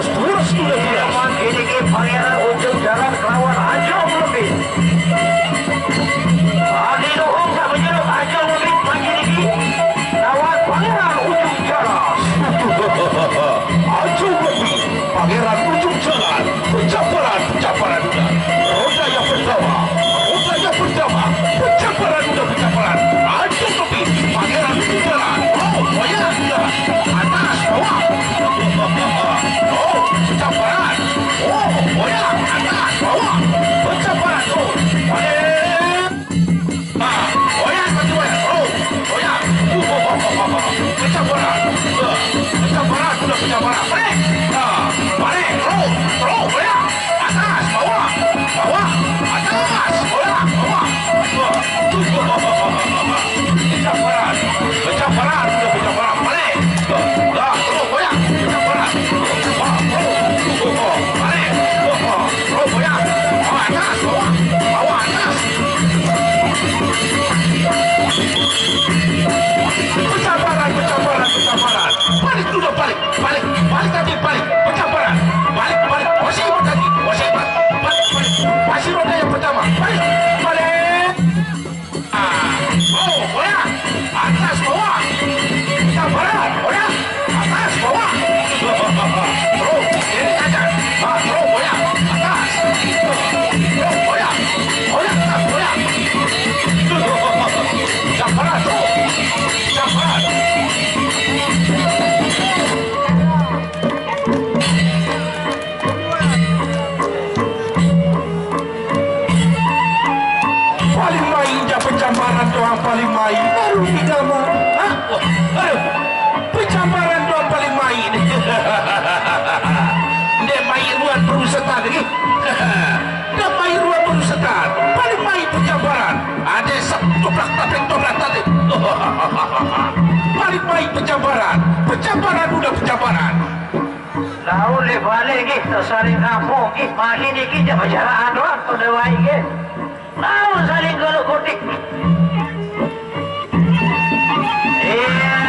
Ini pangeran ujung jalan kelawan Ajong lebih. Adi Dohong tak menjeluk Ajong lebih pagi ini. Lawan pangeran ujung jalan. Ajong lebih pangeran ujung jalan. Pencaparan roda yang pertama. Pencaparan Ajong lebih pangeran ujung jalan. Oh, banyak atas bawah. Oh, pencaparan. Oh, banyak atas bawah. Pencaparan. Oh, banyak. Banyak bagi banyak. Oh, banyak. Pencaparan. Sudah pencaparan. Balik. Balik. Terus. Banyak. Atas bawah. Atas bawah. Pencaparan. Sudah pencaparan. Balik. Terus banyak. Pencaparan. Balik. Terus banyak. Atas bawah. Atas. Pencaparan. Balik sudah balik tadi balik. Pencaparan. Balik. Masih tadi. Balik. Masih roda yang pertama. Balik. Oh, boya. Atas bawah. Pencaparan. Boya. Atas bawah. Terus. Ini aja. Terus boya. Atas. Terus boya. Atas boya. Pencaparan. Terus. Pencaparan. Paling main pencamparan doang paling main baru tidak mau. Pencamparan doang paling main. Dia main ruan perusahaan lagi. Dia main ruan perusahaan paling main pencamparan. Ada toprak tadi. Paling main pencamparan udah pencamparan. Lalu balik gitu saling kampung. Makin ini kita berjalan doang pada baik. Lalu saling geluk kutik. Iya,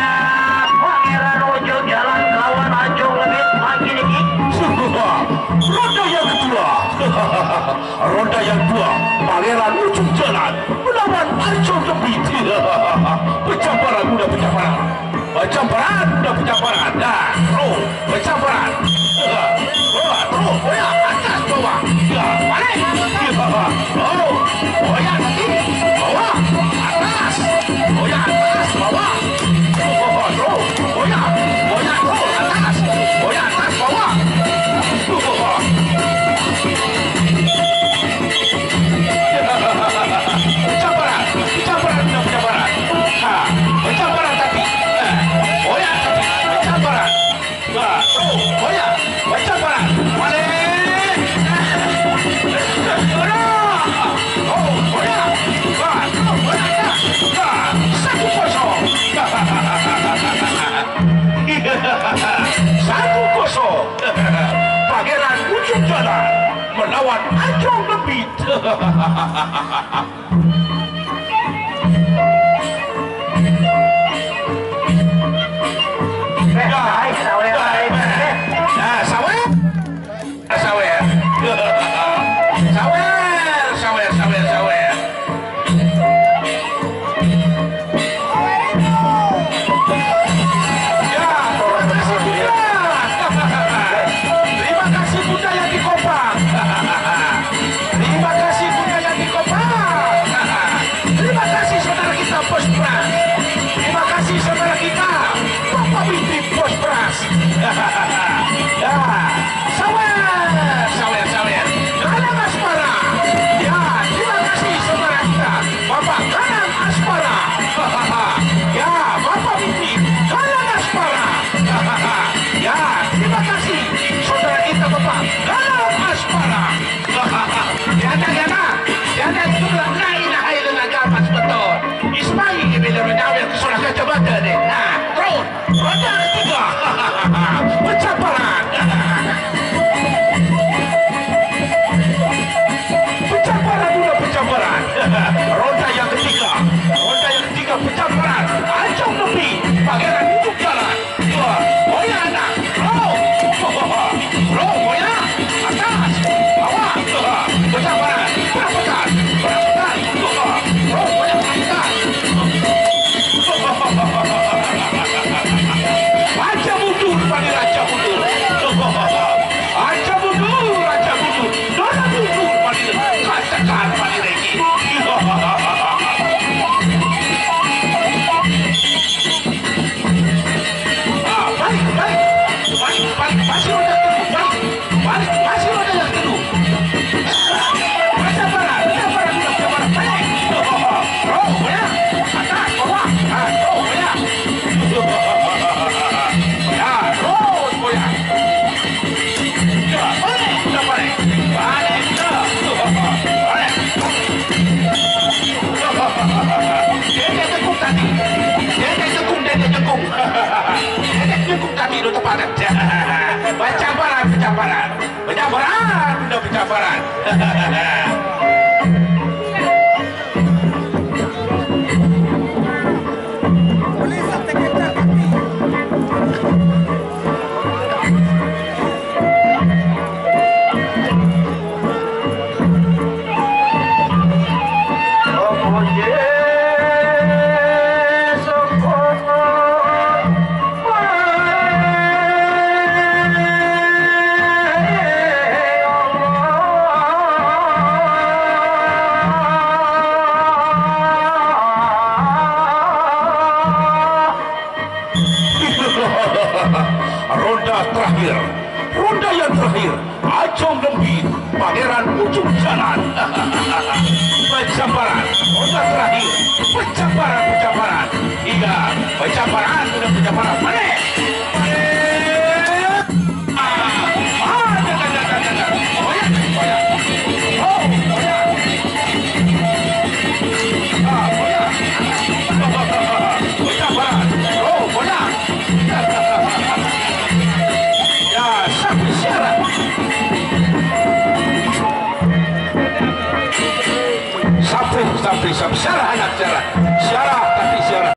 pangeran ujung jalan kawan Ajong lebih makin ini. Roda yang kedua, pangeran ujung jalan melawan Ajong lebih. Pencamparan. Dah, terus pencamparan. Terus, boya atas bawah. Balik. Oh, boya tadi bawah atas. Boya atas bawah. Terus, boya terus atas. Boya atas bawah. Pencamparan. Pencamparan tadi. Boya tadi. Pencamparan. Terus, boya. Pencamparan. Balik. Oh, boya. Satu kosong. Pangeran ujung jalan melawan Ajong lebih. Sawer. Terima kasih Bunda yang dikopak. Terima kasih saudara kita Pos Pras. Terima kasih saudara kita Bapak Binti Pos Pras. Sawer. Kanang Aspara. Ya, terima kasih saudara kita Bapak Kanang Aspara. Ya, Bapak Binti Kanang Aspara. Ya, terima kasih saudara kita Bapak Kanang Aspara. Yana sudah lain air agamas betul. Ismail bila menawar ke surah kacamata ni. Terus roda ketiga. Pencamparan. Roda yang ketiga pencamparan. Ajong lebih pangeran ujung jalan. Boya anak. pencaparan, udah pencaparan. Ronda yang terakhir, Acong Lembit, Pangeran Ujung Jalan. Pencaparan, ronda terakhir, pencaparan. Iya, pencaparan, sudah pencaparan. Mana? Sampai syarah anak syarah tapi syarah